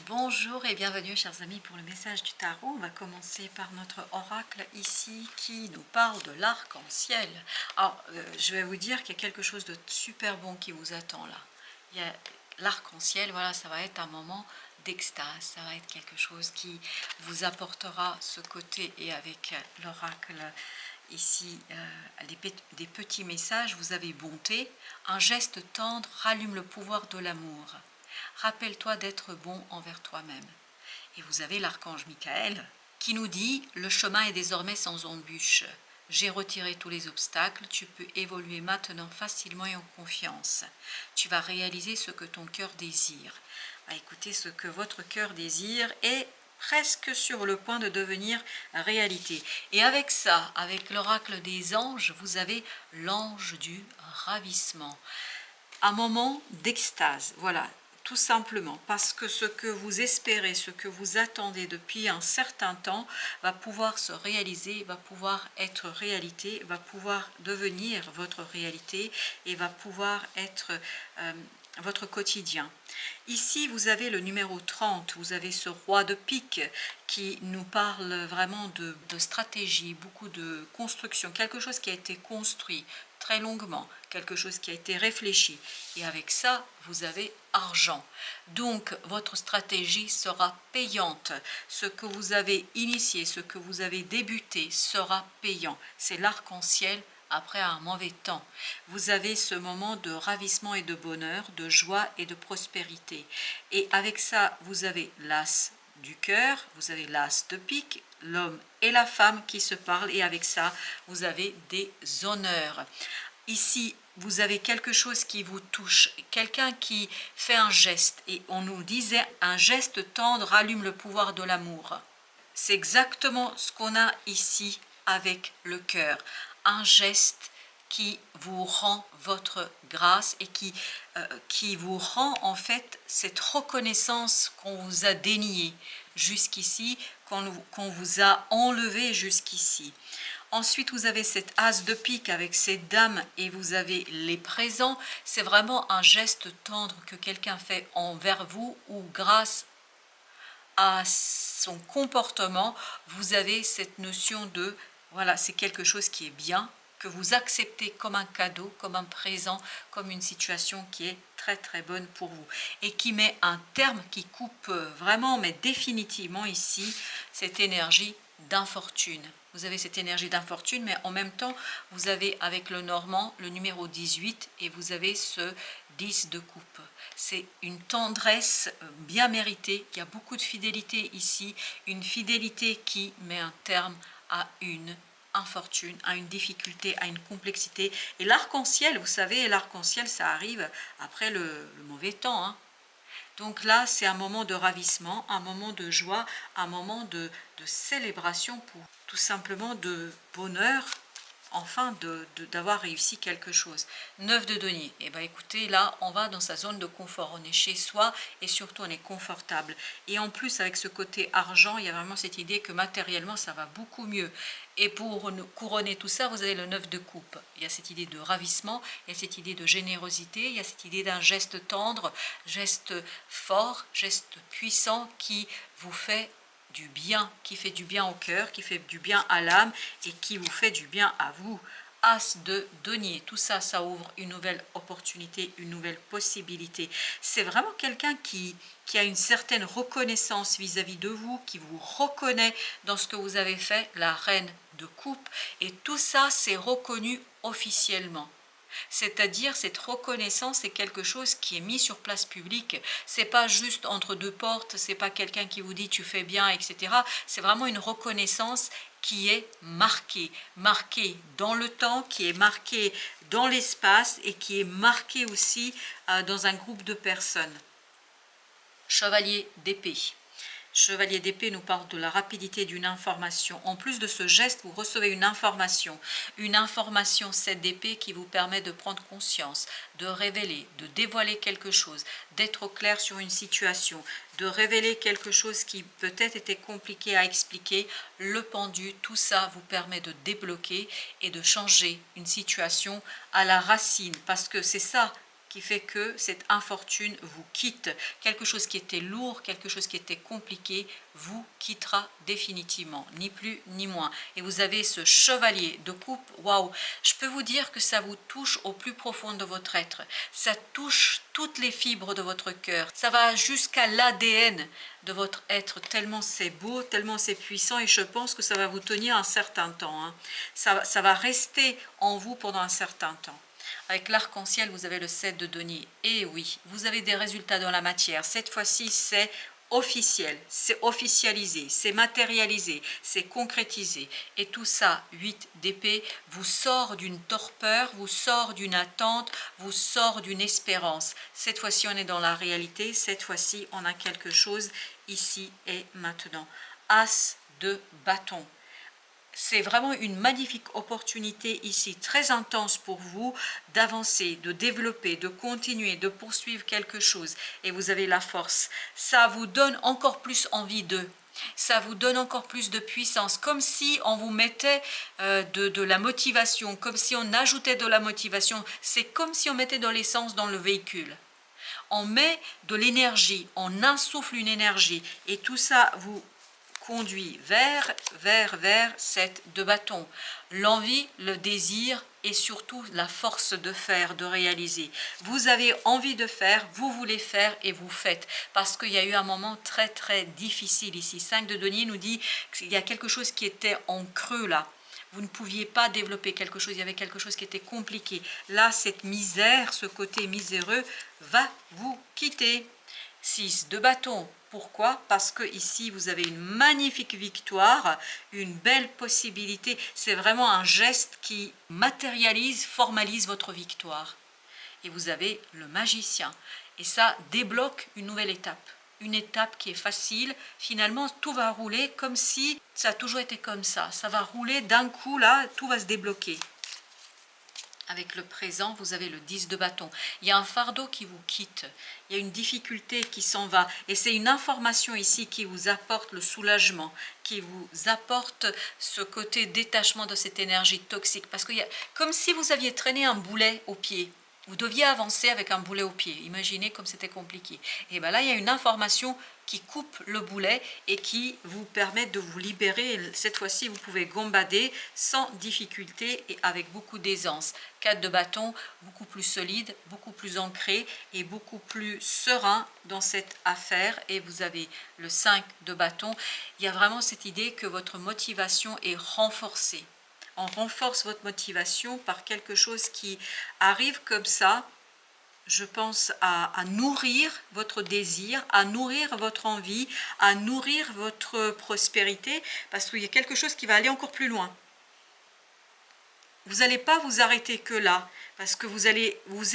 Bonjour et bienvenue chers amis pour le message du tarot. On va commencer par notre oracle ici qui nous parle de l'arc-en-ciel. Alors je vais vous dire qu'il y a quelque chose de super bon qui vous attend là. Il y a l'arc-en-ciel, voilà, ça va être un moment d'extase, ça va être quelque chose qui vous apportera ce côté, et avec l'oracle ici des petits messages. Vous avez bonté, un geste tendre rallume le pouvoir de l'amour. Rappelle-toi d'être bon envers toi-même. Et vous avez l'archange Michael qui nous dit « Le chemin est désormais sans embûche. J'ai retiré tous les obstacles. Tu peux évoluer maintenant facilement et en confiance. Tu vas réaliser ce que ton cœur désire. » Écoutez, ce que votre cœur désire est presque sur le point de devenir réalité. Et avec ça, avec l'oracle des anges, vous avez l'ange du ravissement. Un moment d'extase, voilà, tout simplement, parce que ce que vous espérez, ce que vous attendez depuis un certain temps va pouvoir se réaliser, va pouvoir être réalité, va pouvoir devenir votre réalité et va pouvoir être votre quotidien. Ici, vous avez le numéro 30, vous avez ce roi de pique qui nous parle vraiment de stratégie, beaucoup de construction, quelque chose qui a été construit très longuement, quelque chose qui a été réfléchi. Et avec ça, vous avez argent. Donc, votre stratégie sera payante. Ce que vous avez initié, ce que vous avez débuté sera payant. C'est l'arc-en-ciel après un mauvais temps. Vous avez ce moment de ravissement et de bonheur, de joie et de prospérité. Et avec ça, vous avez l'as du cœur, vous avez l'as de pique, l'homme et la femme qui se parlent, et avec ça, vous avez des honneurs. Ici, vous avez quelque chose qui vous touche, quelqu'un qui fait un geste, et on nous disait un geste tendre allume le pouvoir de l'amour. C'est exactement ce qu'on a ici avec le cœur, un geste qui vous rend votre grâce et qui vous rend en fait cette reconnaissance qu'on vous a déniée jusqu'ici, qu'on vous a enlevé jusqu'ici. Ensuite, vous avez cette as de pique avec ces dames et vous avez les présents. C'est vraiment un geste tendre que quelqu'un fait envers vous, ou grâce à son comportement, vous avez cette notion de, voilà, c'est quelque chose qui est bien, que vous acceptez comme un cadeau, comme un présent, comme une situation qui est très très bonne pour vous. Et qui met un terme, qui coupe vraiment, mais définitivement ici, cette énergie d'infortune. Vous avez cette énergie d'infortune, mais en même temps, vous avez avec le normand le numéro 18 et vous avez ce 10 de coupe. C'est une tendresse bien méritée, il y a beaucoup de fidélité ici, une fidélité qui met un terme à une infortune, à une difficulté, à une complexité. Et l'arc-en-ciel, vous savez, l'arc-en-ciel, ça arrive après le mauvais temps, hein. Donc là, c'est un moment de ravissement, un moment de joie, un moment de célébration, pour tout simplement de bonheur, enfin d'avoir réussi quelque chose. 9 de denier. Et bien écoutez, là, on va dans sa zone de confort. On est chez soi et surtout on est confortable. Et en plus, avec ce côté argent, il y a vraiment cette idée que matériellement, ça va beaucoup mieux. Et pour couronner tout ça, vous avez le 9 de coupe. Il y a cette idée de ravissement, il y a cette idée de générosité, il y a cette idée d'un geste tendre, geste fort, geste puissant qui vous fait du bien, qui fait du bien au cœur, qui fait du bien à l'âme et qui vous fait du bien à vous. As de denier, tout ça, ça ouvre une nouvelle opportunité, une nouvelle possibilité. C'est vraiment quelqu'un qui a une certaine reconnaissance vis-à-vis de vous, qui vous reconnaît dans ce que vous avez fait, la reine de coupe, et tout ça, c'est reconnu officiellement. C'est-à-dire, cette reconnaissance est quelque chose qui est mis sur place publique. C'est pas juste entre deux portes, c'est pas quelqu'un qui vous dit tu fais bien, etc. C'est vraiment une reconnaissance qui est marquée, marquée dans le temps, qui est marquée dans l'espace et qui est marquée aussi dans un groupe de personnes. Chevalier d'épée. Chevalier d'épée nous parle de la rapidité d'une information. En plus de ce geste, vous recevez une information 7 d'épée qui vous permet de prendre conscience, de révéler, de dévoiler quelque chose, d'être au clair sur une situation, de révéler quelque chose qui peut-être était compliqué à expliquer. Le pendu, tout ça vous permet de débloquer et de changer une situation à la racine, parce que c'est ça qui fait que cette infortune vous quitte. Quelque chose qui était lourd, quelque chose qui était compliqué, vous quittera définitivement, ni plus ni moins. Et vous avez ce chevalier de coupe, waouh, je peux vous dire que ça vous touche au plus profond de votre être. Ça touche toutes les fibres de votre cœur. Ça va jusqu'à l'ADN de votre être, tellement c'est beau, tellement c'est puissant, et je pense que ça va vous tenir un certain temps. Hein. Ça va rester en vous pendant un certain temps. Avec l'arc-en-ciel, vous avez le 7 de denier. Et oui, vous avez des résultats dans la matière. Cette fois-ci, c'est officiel, c'est officialisé, c'est matérialisé, c'est concrétisé. Et tout ça, 8 d'épée, vous sort d'une torpeur, vous sort d'une attente, vous sort d'une espérance. Cette fois-ci, on est dans la réalité. Cette fois-ci, on a quelque chose ici et maintenant. As de bâton. C'est vraiment une magnifique opportunité ici, très intense pour vous, d'avancer, de développer, de continuer, de poursuivre quelque chose. Et vous avez la force. Ça vous donne encore plus envie d'eux. Ça vous donne encore plus de puissance, comme si on vous mettait de la motivation, comme si on ajoutait de la motivation. C'est comme si on mettait de l'essence dans le véhicule. On met de l'énergie, on insuffle une énergie. Et tout ça vous conduit vers 7 de bâton. L'envie, le désir et surtout la force de faire, de réaliser. Vous avez envie de faire, vous voulez faire et vous faites. Parce qu'il y a eu un moment très très difficile ici. 5 de denier nous dit qu'il y a quelque chose qui était en creux là. Vous ne pouviez pas développer quelque chose, il y avait quelque chose qui était compliqué. Là, cette misère, ce côté miséreux va vous quitter. 6 de bâton. Pourquoi? Parce que ici, vous avez une magnifique victoire, une belle possibilité. C'est vraiment un geste qui matérialise, formalise votre victoire. Et vous avez le magicien. Et ça débloque une nouvelle étape. Une étape qui est facile. Finalement, tout va rouler comme si ça a toujours été comme ça. Ça va rouler d'un coup, là, tout va se débloquer. Avec le présent, vous avez le 10 de bâton. Il y a un fardeau qui vous quitte. Il y a une difficulté qui s'en va. Et c'est une information ici qui vous apporte le soulagement, qui vous apporte ce côté détachement de cette énergie toxique. Parce que comme si vous aviez traîné un boulet au pied. Vous deviez avancer avec un boulet au pied. Imaginez comme c'était compliqué. Et bien là, il y a une information qui coupe le boulet et qui vous permet de vous libérer. Cette fois-ci, vous pouvez gambader sans difficulté et avec beaucoup d'aisance. 4 de bâton, beaucoup plus solide, beaucoup plus ancré et beaucoup plus serein dans cette affaire. Et vous avez le 5 de bâton. Il y a vraiment cette idée que votre motivation est renforcée. On renforce votre motivation par quelque chose qui arrive comme ça, je pense, à nourrir votre désir, à nourrir votre envie, à nourrir votre prospérité, parce qu'il y a quelque chose qui va aller encore plus loin. Vous n'allez pas vous arrêter que là, parce que vous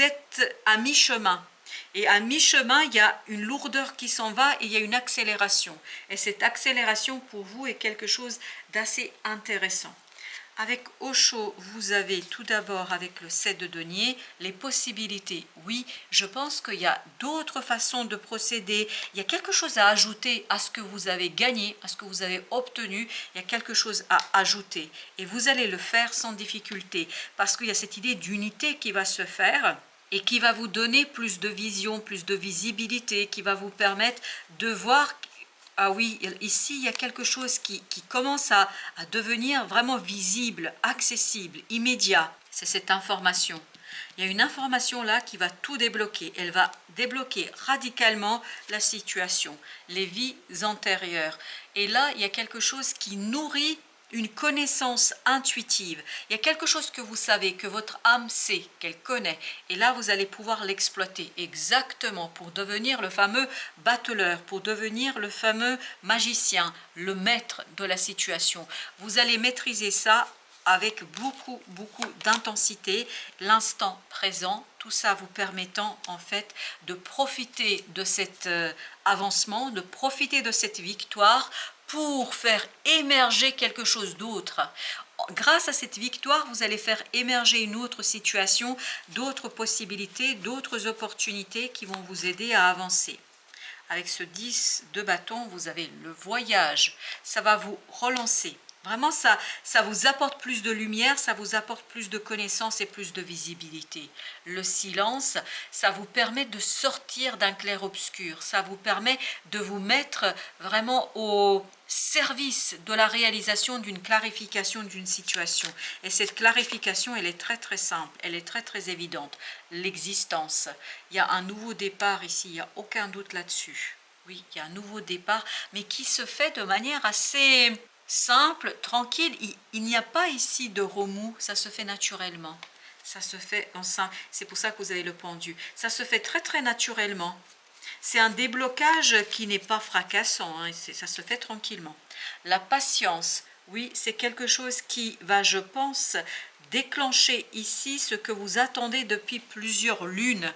êtes à mi-chemin. Et à mi-chemin, il y a une lourdeur qui s'en va et il y a une accélération. Et cette accélération, pour vous, est quelque chose d'assez intéressant. Avec Osho, vous avez tout d'abord, avec le 7 de denier, les possibilités. Oui, je pense qu'il y a d'autres façons de procéder. Il y a quelque chose à ajouter à ce que vous avez gagné, à ce que vous avez obtenu. Il y a quelque chose à ajouter. Et vous allez le faire sans difficulté. Parce qu'il y a cette idée d'unité qui va se faire et qui va vous donner plus de vision, plus de visibilité, qui va vous permettre de voir. Ah oui, ici, il y a quelque chose qui commence à devenir vraiment visible, accessible, immédiat. C'est cette information. Il y a une information là qui va tout débloquer. Elle va débloquer radicalement la situation, les vies antérieures. Et là, il y a quelque chose qui nourrit une connaissance intuitive. Il y a quelque chose que vous savez, que votre âme sait, qu'elle connaît. Et là, vous allez pouvoir l'exploiter exactement pour devenir le fameux battleur, pour devenir le fameux magicien, le maître de la situation. Vous allez maîtriser ça avec beaucoup d'intensité, l'instant présent, tout ça vous permettant en fait de profiter de cet avancement, de profiter de cette victoire pour faire émerger quelque chose d'autre. Grâce à cette victoire, vous allez faire émerger une autre situation, d'autres possibilités, d'autres opportunités qui vont vous aider à avancer. Avec ce 10 de bâton, vous avez le voyage. Ça va vous relancer. Vraiment, ça vous apporte plus de lumière, ça vous apporte plus de connaissances et plus de visibilité. Le silence, ça vous permet de sortir d'un clair-obscur, ça vous permet de vous mettre vraiment au service de la réalisation d'une clarification d'une situation. Et cette clarification, elle est très très simple, elle est très très évidente. L'existence, il y a un nouveau départ ici, il n'y a aucun doute là-dessus. Oui, il y a un nouveau départ, mais qui se fait de manière assez simple, tranquille. Il n'y a pas ici de remous, ça se fait naturellement. Ça se fait en ça. C'est pour ça que vous avez le pendu. Ça se fait très très naturellement. C'est un déblocage qui n'est pas fracassant, hein, ça se fait tranquillement. La patience, oui, c'est quelque chose qui va, je pense, déclencher ici ce que vous attendez depuis plusieurs lunes,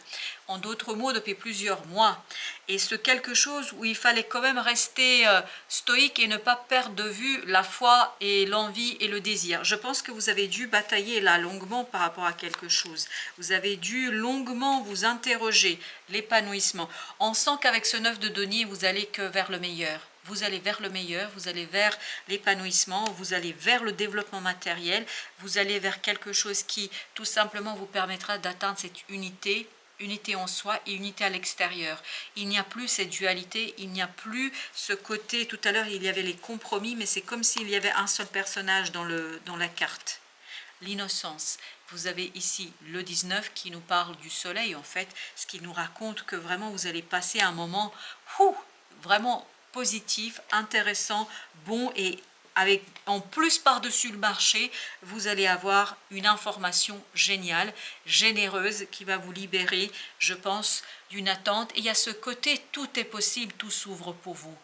en d'autres mots depuis plusieurs mois. Et ce quelque chose où il fallait quand même rester stoïque et ne pas perdre de vue la foi et l'envie et le désir. Je pense que vous avez dû batailler là longuement par rapport à quelque chose. Vous avez dû longuement vous interroger, l'épanouissement. On sent qu'avec ce 9 de denier, vous allez que vers le meilleur. Vous allez vers le meilleur, vous allez vers l'épanouissement, vous allez vers le développement matériel, vous allez vers quelque chose qui tout simplement vous permettra d'atteindre cette unité, unité en soi et unité à l'extérieur. Il n'y a plus cette dualité, il n'y a plus ce côté, tout à l'heure il y avait les compromis, mais c'est comme s'il y avait un seul personnage dans la carte. L'innocence. Vous avez ici le 19 qui nous parle du soleil en fait, ce qui nous raconte que vraiment vous allez passer un moment vraiment positif, intéressant, bon et avec en plus par-dessus le marché, vous allez avoir une information géniale, généreuse qui va vous libérer, je pense, d'une attente. Et il y a ce côté, tout est possible, tout s'ouvre pour vous.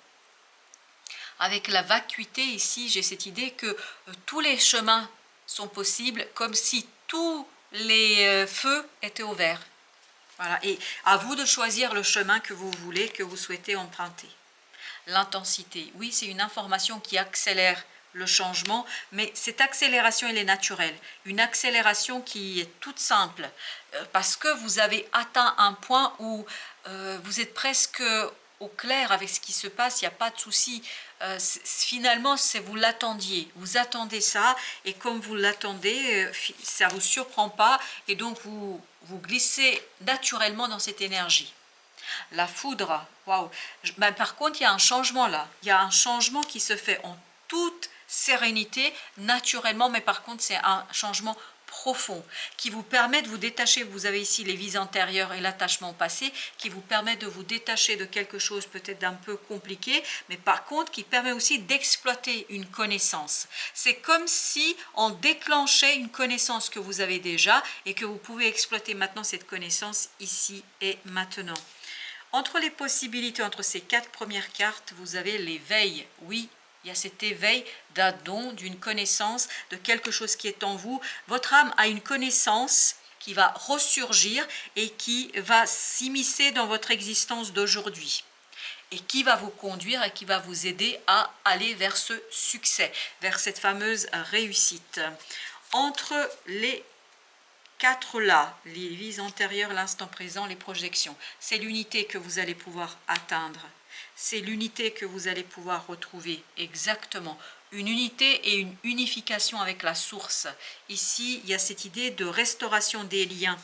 Avec la vacuité ici, j'ai cette idée que tous les chemins sont possibles, comme si tous les feux étaient ouverts. Voilà, et à vous de choisir le chemin que vous voulez, que vous souhaitez emprunter. L'intensité, oui, c'est une information qui accélère le changement, mais cette accélération, elle est naturelle. Une accélération qui est toute simple, parce que vous avez atteint un point où vous êtes presque au clair avec ce qui se passe, il n'y a pas de souci. Finalement, vous l'attendiez, vous attendez ça, et comme vous l'attendez, ça ne vous surprend pas, et donc vous glissez naturellement dans cette énergie. La foudre, waouh. Ben, par contre, il y a un changement là. Il y a un changement qui se fait en toute sérénité, naturellement, mais par contre, c'est un changement profond qui vous permet de vous détacher. Vous avez ici les vies antérieures et l'attachement au passé qui vous permet de vous détacher de quelque chose peut-être d'un peu compliqué, mais par contre qui permet aussi d'exploiter une connaissance. C'est comme si on déclenchait une connaissance que vous avez déjà et que vous pouvez exploiter maintenant cette connaissance ici et maintenant. Entre les possibilités, entre ces 4 premières cartes, vous avez l'éveil. Oui, il y a cet éveil d'un don, d'une connaissance, de quelque chose qui est en vous. Votre âme a une connaissance qui va ressurgir et qui va s'immiscer dans votre existence d'aujourd'hui. Et qui va vous conduire et qui va vous aider à aller vers ce succès, vers cette fameuse réussite. Entre les 4 là, les vies antérieures, l'instant présent, les projections. C'est l'unité que vous allez pouvoir atteindre. C'est l'unité que vous allez pouvoir retrouver, exactement. Une unité et une unification avec la source. Ici, il y a cette idée de restauration des liens.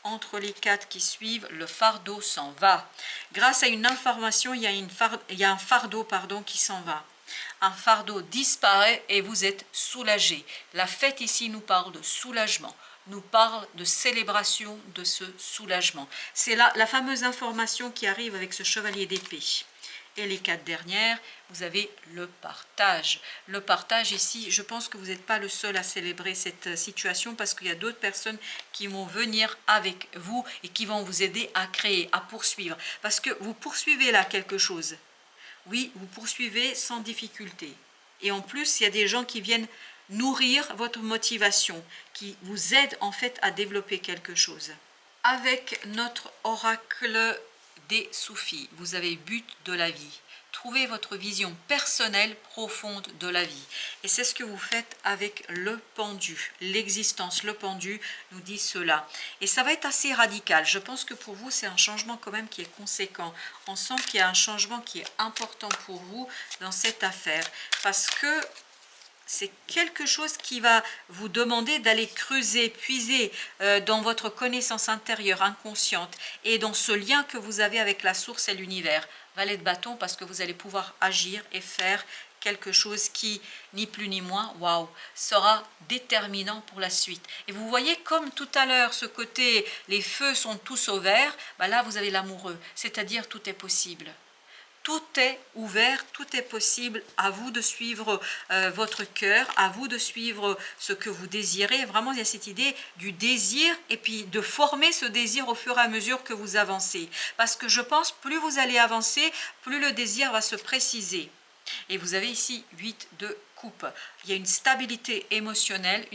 Entre les 4 qui suivent, le fardeau s'en va. Grâce à une information, il y a un fardeau qui s'en va. Un fardeau disparaît et vous êtes soulagé. La fête ici nous parle de soulagement, nous parle de célébration de ce soulagement. C'est la fameuse information qui arrive avec ce chevalier d'épée. Et les 4 dernières, vous avez le partage. Le partage ici, je pense que vous n'êtes pas le seul à célébrer cette situation parce qu'il y a d'autres personnes qui vont venir avec vous et qui vont vous aider à créer, à poursuivre. Parce que vous poursuivez là quelque chose. Oui, vous poursuivez sans difficulté. Et en plus, il y a des gens qui viennent nourrir votre motivation, qui vous aident en fait à développer quelque chose. Avec notre oracle des soufis, vous avez but de la vie. Trouvez votre vision personnelle profonde de la vie. Et c'est ce que vous faites avec le pendu. L'existence, le pendu nous dit cela. Et ça va être assez radical. Je pense que pour vous, c'est un changement quand même qui est conséquent. On sent qu'il y a un changement qui est important pour vous dans cette affaire. Parce que c'est quelque chose qui va vous demander d'aller creuser, puiser dans votre connaissance intérieure, inconsciente, et dans ce lien que vous avez avec la source et l'univers. Valet de bâton, parce que vous allez pouvoir agir et faire quelque chose qui, ni plus ni moins, waouh, sera déterminant pour la suite. Et vous voyez, comme tout à l'heure, ce côté, les feux sont tous au vert, bah là, vous avez l'amoureux, c'est-à-dire tout est possible. Tout est ouvert, tout est possible, à vous de suivre votre cœur, à vous de suivre ce que vous désirez. Vraiment, il y a cette idée du désir et puis de former ce désir au fur et à mesure que vous avancez. Parce que je pense, plus vous allez avancer, plus le désir va se préciser. Et vous avez ici 8 de coupe. Il y a une stabilité émotionnelle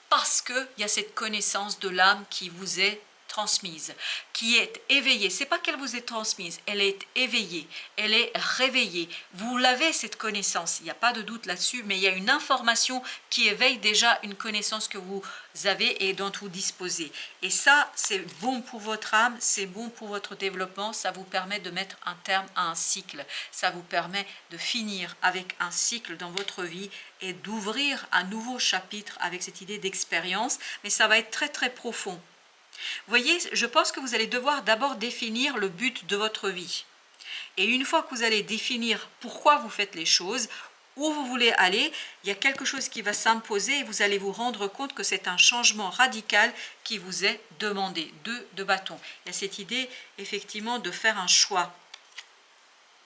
parce qu'il y a cette connaissance de l'âme qui vous est transmise, qui est éveillée. C'est pas qu'elle vous est transmise, elle est éveillée, elle est réveillée. Vous l'avez cette connaissance, il n'y a pas de doute là-dessus, mais il y a une information qui éveille déjà une connaissance que vous avez et dont vous disposez. Et ça, c'est bon pour votre âme, c'est bon pour votre développement, ça vous permet de mettre un terme à un cycle, ça vous permet de finir avec un cycle dans votre vie et d'ouvrir un nouveau chapitre avec cette idée d'expérience, mais ça va être très très profond. Vous voyez, je pense que vous allez devoir d'abord définir le but de votre vie. Et une fois que vous allez définir pourquoi vous faites les choses, où vous voulez aller, il y a quelque chose qui va s'imposer et vous allez vous rendre compte que c'est un changement radical qui vous est demandé. 2 de bâton. Il y a cette idée, effectivement, de faire un choix.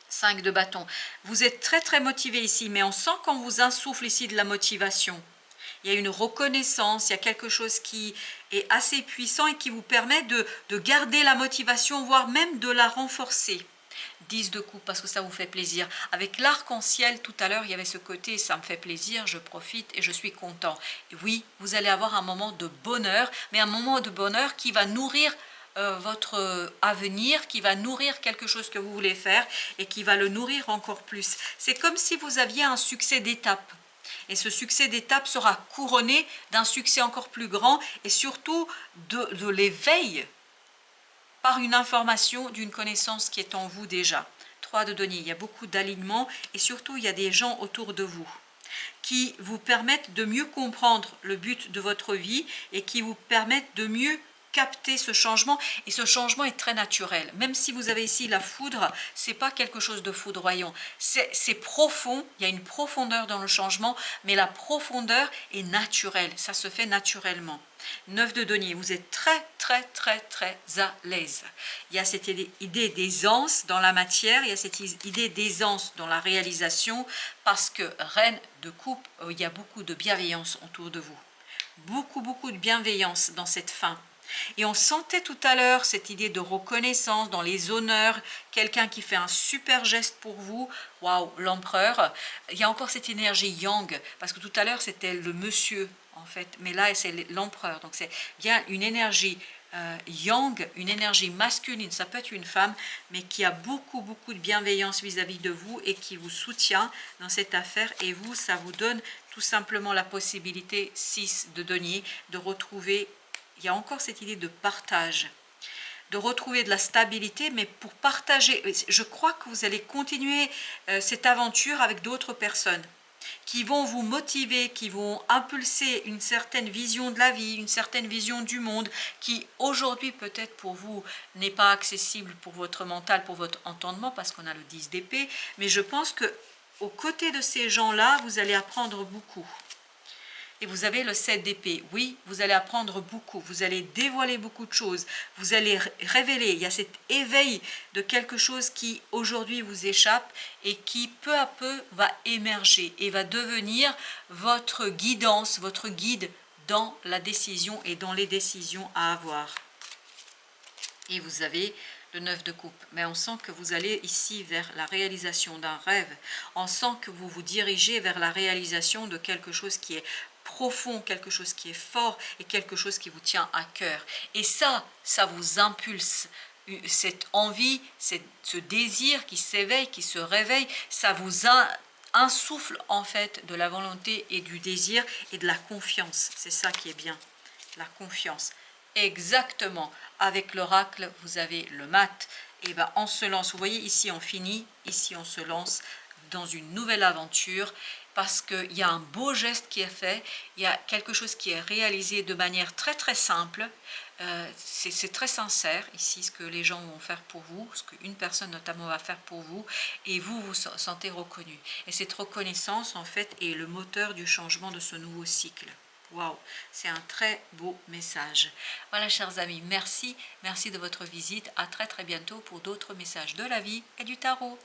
5 de bâton. Vous êtes très très motivé ici, mais on sent qu'on vous insuffle ici de la motivation. Il y a une reconnaissance, il y a quelque chose qui est assez puissant et qui vous permet de garder la motivation, voire même de la renforcer. 10 de coupe, parce que ça vous fait plaisir. Avec l'arc-en-ciel, tout à l'heure, il y avait ce côté, ça me fait plaisir, je profite et je suis content. Et oui, vous allez avoir un moment de bonheur, mais un moment de bonheur qui va nourrir votre avenir, qui va nourrir quelque chose que vous voulez faire et qui va le nourrir encore plus. C'est comme si vous aviez un succès d'étape. Et ce succès d'étape sera couronné d'un succès encore plus grand et surtout de l'éveil par une information, d'une connaissance qui est en vous déjà. 3 de denier, il y a beaucoup d'alignement et surtout il y a des gens autour de vous qui vous permettent de mieux comprendre le but de votre vie et qui vous permettent de mieux capter ce changement, et ce changement est très naturel. Même si vous avez ici la foudre, c'est pas quelque chose de foudroyant, c'est profond, il y a une profondeur dans le changement, mais la profondeur est naturelle, ça se fait naturellement. 9 de denier, vous êtes très très très très à l'aise. Il y a cette idée d'aisance dans la matière, il y a cette idée d'aisance dans la réalisation, parce que reine de coupe, il y a beaucoup de bienveillance autour de vous. Beaucoup de bienveillance dans cette fin. Et on sentait tout à l'heure cette idée de reconnaissance dans les honneurs, quelqu'un qui fait un super geste pour vous, waouh, l'empereur. Il y a encore cette énergie yang, parce que tout à l'heure c'était le monsieur en fait, mais là c'est l'empereur, donc c'est bien une énergie yang, une énergie masculine, ça peut être une femme, mais qui a beaucoup de bienveillance vis-à-vis de vous et qui vous soutient dans cette affaire, et vous, ça vous donne tout simplement la possibilité, 6 de denier, de retrouver. Il y a encore cette idée de partage, de retrouver de la stabilité, mais pour partager, je crois que vous allez continuer cette aventure avec d'autres personnes qui vont vous motiver, qui vont impulser une certaine vision de la vie, une certaine vision du monde, qui aujourd'hui peut-être pour vous n'est pas accessible pour votre mental, pour votre entendement, parce qu'on a le 10 d'épée, mais je pense que aux côtés de ces gens-là, vous allez apprendre beaucoup. Et vous avez le 7 d'épée. Oui, vous allez apprendre beaucoup, vous allez dévoiler beaucoup de choses, vous allez révéler. Il y a cet éveil de quelque chose qui aujourd'hui vous échappe et qui peu à peu va émerger et va devenir votre guidance, votre guide dans la décision et dans les décisions à avoir. Et vous avez le 9 de coupe, mais on sent que vous allez ici vers la réalisation d'un rêve, on sent que vous vous dirigez vers la réalisation de quelque chose qui est profond, quelque chose qui est fort et quelque chose qui vous tient à cœur. Et ça vous impulse, cette envie, ce désir qui s'éveille, qui se réveille, ça vous insuffle en fait de la volonté et du désir et de la confiance. C'est ça qui est bien, la confiance. Exactement, avec l'oracle, vous avez le mat. Et bien on se lance, vous voyez ici on finit, ici on se lance dans une nouvelle aventure, parce qu'il y a un beau geste qui est fait, il y a quelque chose qui est réalisé de manière très très simple. C'est très sincère ici ce que les gens vont faire pour vous, ce qu'une personne notamment va faire pour vous, et vous vous sentez reconnu. Et cette reconnaissance en fait est le moteur du changement de ce nouveau cycle. Waouh, c'est un très beau message. Voilà, chers amis, merci de votre visite. À très très bientôt pour d'autres messages de la vie et du tarot.